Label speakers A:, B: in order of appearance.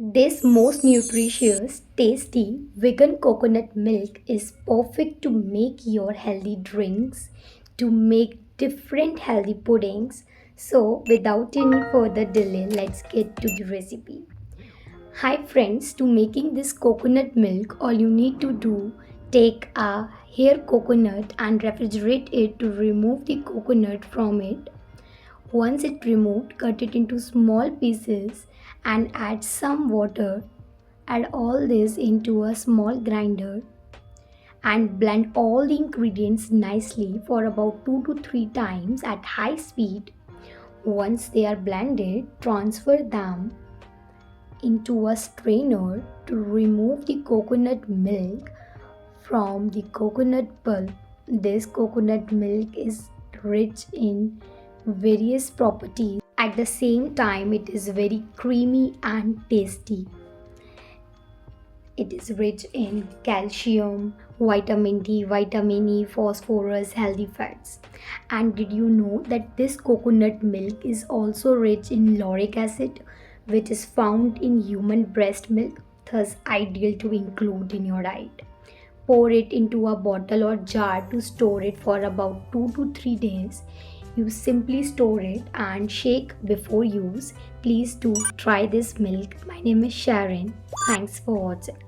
A: This most nutritious, tasty vegan coconut milk is perfect to make your healthy drinks, to make different healthy puddings. So, without any further delay, let's get to the recipe. Hi friends, to making this coconut milk, all you need to do, take a hair coconut and refrigerate it to remove the coconut from it. Once it removed, cut it into small pieces and add some water. Add all this into a small grinder and blend all the ingredients nicely for about 2 to 3 times at high speed. Once they are blended, transfer them into a strainer to remove the coconut milk from the coconut pulp. This coconut milk is rich in various properties. At the same time, it is very creamy and tasty. It is rich in calcium, vitamin D, vitamin E, phosphorus, healthy fats. And did you know that this coconut milk is also rich in lauric acid, which is found in human breast milk, thus ideal to include in your diet. Pour it into a bottle or jar to store it for about 2 to 3 days. You simply store it and shake before use. Please do try this milk. My name is Sharon. Thanks for watching.